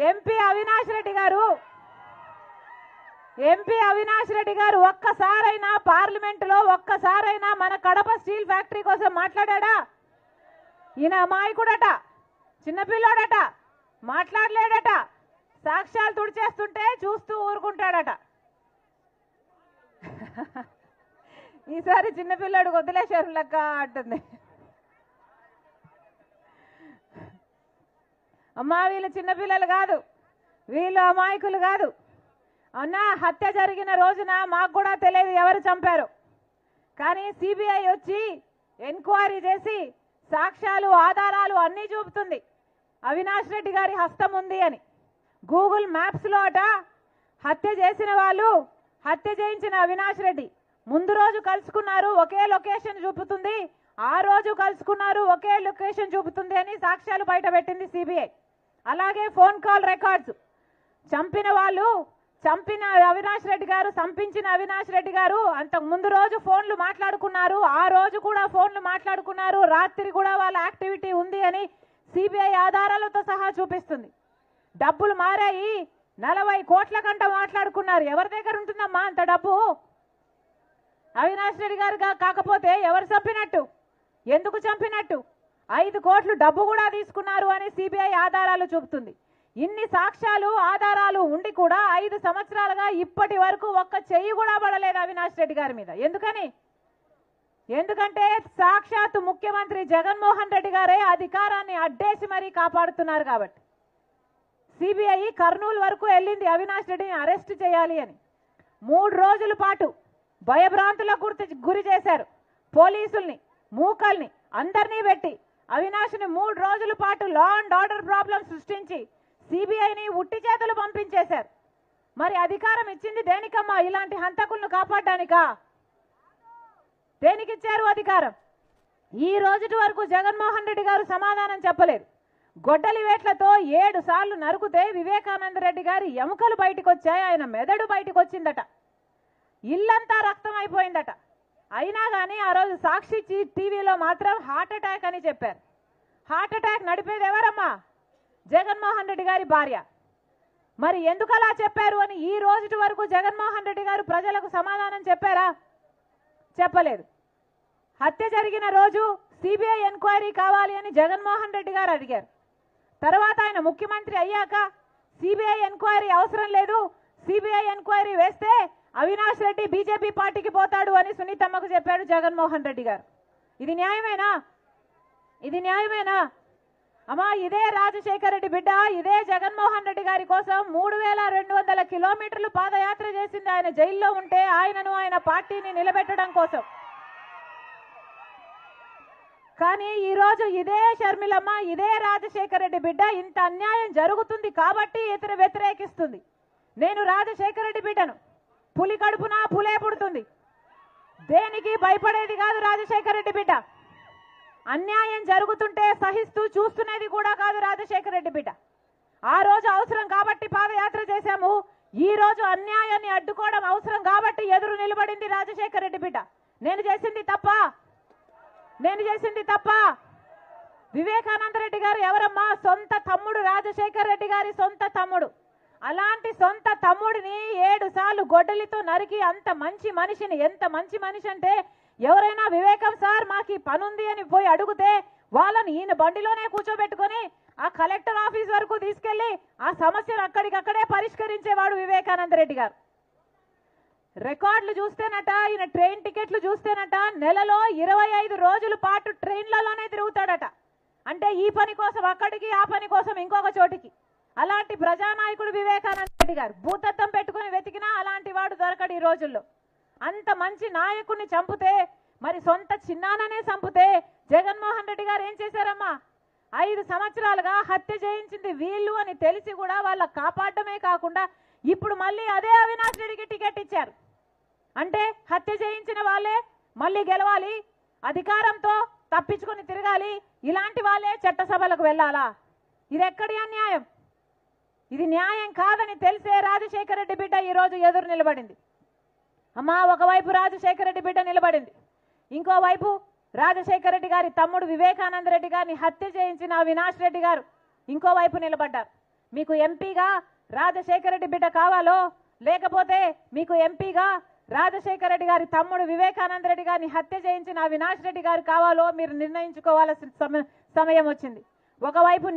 MP Avinash Reddy గారు ఒక్కసారైనా పార్లమెంటులో ఒక్కసారైనా మన కడప స్టీల్ ఫ్యాక్టరీ కోసం మాట్లాడా? ఈయన అమాయకుడట, చిన్నపిల్లాడట, మాట్లాడలేడట, సాక్ష్యాలు తుడిచేస్తుంటే చూస్తూ ఊరుకుంటాడట. ఈసారి చిన్నపిల్లాడు వదిలేశారు లెక్క అంటుంది. అమ్మా వీళ్ళు చిన్నపిల్లలు కాదు, వీళ్ళు అమాయకులు కాదు. అన్నా హత్య జరిగిన రోజున మాకు కూడా తెలియదు ఎవరు చంపారు, కానీ సిబిఐ వచ్చి ఎంక్వైరీ చేసి సాక్ష్యాలు ఆధారాలు అన్నీ చూపుతుంది అవినాష్ రెడ్డి గారి హస్తం ఉంది అని. గూగుల్ మ్యాప్స్లో అట హత్య చేసిన వాళ్ళు, హత్య చేయించిన అవినాష్ రెడ్డి ముందు రోజు కలుసుకున్నారు ఒకే లొకేషన్ చూపుతుంది, ఆ రోజు కలుసుకున్నారు ఒకే లొకేషన్ చూపుతుంది అని సాక్ష్యాలు బయట పెట్టింది సిబిఐ. అలాగే ఫోన్ కాల్ రికార్డ్స్, చంపిన వాళ్ళు, చంపిన అవినాష్ రెడ్డి గారు, సంపించిన అవినాష్ రెడ్డి గారు అంతకు ముందు రోజు ఫోన్లు మాట్లాడుకున్నారు, ఆ రోజు కూడా ఫోన్లు మాట్లాడుకున్నారు, రాత్రి కూడా వాళ్ళ యాక్టివిటీ ఉంది అని సిబిఐ ఆధారాలతో సహా చూపిస్తుంది. డబ్బులు మారాయి, 40 కోట్ల కంట మాట్లాడుకున్నారు. ఎవరి దగ్గర ఉంటుందమ్మా అంత డబ్బు? అవినాష్ రెడ్డి గారు కాకపోతే ఎవరు చంపినట్టు, ఎందుకు చంపినట్టు? 5 కోట్లు డబ్బు కూడా తీసుకున్నారు అని సిబిఐ ఆధారాలు చూపుతుంది. ఇన్ని సాక్ష్యాలు ఆధారాలు ఉండి కూడా 5 సంవత్సరాలుగా ఇప్పటి వరకు ఒక్క చెయ్యి కూడా పడలేదు అవినాష్ రెడ్డి గారి మీద. ఎందుకంటే సాక్షాత్తు ముఖ్యమంత్రి జగన్మోహన్ రెడ్డి గారే అధికారాన్ని అడ్డేసి మరీ కాపాడుతున్నారు కాబట్టి. సిబిఐ కర్నూలు వరకు వెళ్ళింది అవినాష్ రెడ్డిని అరెస్ట్ చేయాలి అని. 3 రోజుల పాటు భయభ్రాంతులకు గురి చేశారు. పోలీసుల్ని, మూకల్ని అందరినీ పెట్టి అవినాష్ని 3 రోజుల పాటు లా అండ్ ఆర్డర్ ప్రాబ్లం సృష్టించి సిబిఐని ఉట్టి చేతులు పంపించేశారు. మరి అధికారం ఇచ్చింది దేనికమ్మా? ఇలాంటి హంతకులను కాపాడడానికా? దేనికిచ్చారు అధికారం? ఈ రోజుటి వరకు జగన్మోహన్ రెడ్డి గారు సమాధానం చెప్పలేదు. గొడ్డలి వేట్లతో 7 సార్లు నరుకుతే వివేకానంద రెడ్డి గారి ఎముకలు బయటకు వచ్చాయి, ఆయన మెదడు బయటకు వచ్చిందట, ఇల్లంతా రక్తం అయిపోయిందట. అయినా కానీ ఆ రోజు సాక్షి టీవీలో మాత్రం హార్ట్ అటాక్ అని చెప్పారు. హార్ట్ అటాక్ నడిపేది ఎవరమ్మా? జగన్మోహన్ రెడ్డి గారి భార్య. మరి ఎందుకు అలా చెప్పారు అని ఈ రోజుటి వరకు జగన్మోహన్ రెడ్డి గారు ప్రజలకు సమాధానం చెప్పారా? చెప్పలేదు. హత్య జరిగిన రోజు సిబిఐ ఎంక్వైరీ కావాలి అని జగన్మోహన్ రెడ్డి గారు అడిగారు. తర్వాత ఆయన ముఖ్యమంత్రి అయ్యాక సిబిఐ ఎంక్వైరీ అవసరం లేదు, సిబిఐ ఎంక్వైరీ వేస్తే అవినాష్ రెడ్డి బీజేపీ పార్టీకి పోతాడు అని సునీతమ్మకు చెప్పాడు జగన్మోహన్ రెడ్డి గారు. ఇది న్యాయమేనా? ఇది న్యాయమేనా? అమ్మా ఇదే రాజశేఖర రెడ్డి బిడ్డ, ఇదే జగన్మోహన్ రెడ్డి గారి కోసం 3200 కిలోమీటర్లు పాదయాత్ర చేసింది ఆయన జైల్లో ఉంటే, ఆయనను ఆయన పార్టీని నిలబెట్టడం కోసం. కానీ ఈరోజు ఇదే షర్మిలమ్మ, ఇదే రాజశేఖర రెడ్డి బిడ్డ ఇంత అన్యాయం జరుగుతుంది కాబట్టి ఇతను వ్యతిరేకిస్తుంది. నేను రాజశేఖర రెడ్డి బిడ్డను, పులి కడుపున పులే పుడుతుంది, దేనికి భయపడేది కాదు రాజశేఖర రెడ్డి బిడ్డ. అన్యాయం జరుగుతుంటే సహిస్తూ చూస్తున్నది కూడా కాదు రాజశేఖర రెడ్డి బిడ్డ. ఆ రోజు అవసరం కాబట్టి పాదయాత్ర చేశాము, ఈ రోజు అన్యాయాన్ని అడ్డుకోవడం అవసరం కాబట్టి ఎదురు నిలబడింది రాజశేఖర రెడ్డి బిడ్డ. నేను చేసింది తప్ప? వివేకానంద రెడ్డి గారు ఎవరమ్మా? సొంత తమ్ముడు, రాజశేఖర రెడ్డి గారి సొంత తమ్ముడు. అలాంటి సొంత తమ్ముడిని 7 సార్లు గొడ్డలితో నరికి అంత మంచి మనిషిని, ఎంత మంచి మనిషి అంటే ఎవరైనా వివేకం సార్ మాకు ఈ పనుంది అని పోయి అడిగితే వాళ్ళని ఈయన బండిలోనే కూర్చోబెట్టుకొని ఆ కలెక్టర్ ఆఫీస్ వరకు తీసుకెళ్లి ఆ సమస్యను అక్కడికక్కడే పరిష్కరించేవాడు వివేకానంద రెడ్డి గారు. రికార్డులు చూస్తేనట, ఈయన ట్రైన్ టికెట్లు చూస్తేనట నెలలో 25 రోజుల పాటు ట్రైన్లలోనే తిరుగుతాడట. అంటే ఈ పని కోసం అక్కడికి, ఆ పని కోసం ఇంకొక చోటికి. అలాంటి ప్రజానాయకుడు వివేకానంద రెడ్డి గారు. భూతత్వం పెట్టుకుని వెతికినా అలాంటి వాడు దొరకడు ఈ రోజుల్లో. అంత మంచి నాయకుడిని చంపితే, మరి సొంత చిన్నాననే చంపితే జగన్మోహన్ రెడ్డి గారు ఏం చేశారమ్మా? 5 సంవత్సరాలుగా హత్య చేయించింది వీళ్ళు అని తెలిసి కూడా వాళ్ళ కాపాడమే కాకుండా ఇప్పుడు మళ్ళీ అదే అవినాష్ రెడ్డికి టికెట్ ఇచ్చారు. అంటే హత్య చేయించిన వాళ్ళే మళ్ళీ గెలవాలి, అధికారంతో తప్పించుకొని తిరగాలి, ఇలాంటి వాళ్ళే చట్టసభలకు వెళ్ళాలా? ఇది ఎక్కడి అన్యాయం? ఇది న్యాయం కాదని తెలిసే రాజశేఖర రెడ్డి బిడ్డ ఈరోజు ఎదురు నిలబడింది. అమ్మా ఒకవైపు రాజశేఖర రెడ్డి బిడ్డ నిలబడింది, ఇంకోవైపు రాజశేఖర రెడ్డి గారి తమ్ముడు వివేకానంద రెడ్డి గారిని హత్య చేయించిన అవినాష్ రెడ్డి గారు ఇంకోవైపు నిలబడ్డారు. మీకు ఎంపీగా రాజశేఖర రెడ్డి బిడ్డ కావాలో లేకపోతే మీకు ఎంపీగా రాజశేఖర రెడ్డి గారి తమ్ముడు వివేకానంద రెడ్డి గారిని హత్య చేయించిన అవినాష్ రెడ్డి గారు కావాలో మీరు నిర్ణయించుకోవాల్సిన సమయం వచ్చింది. ఒకవైపు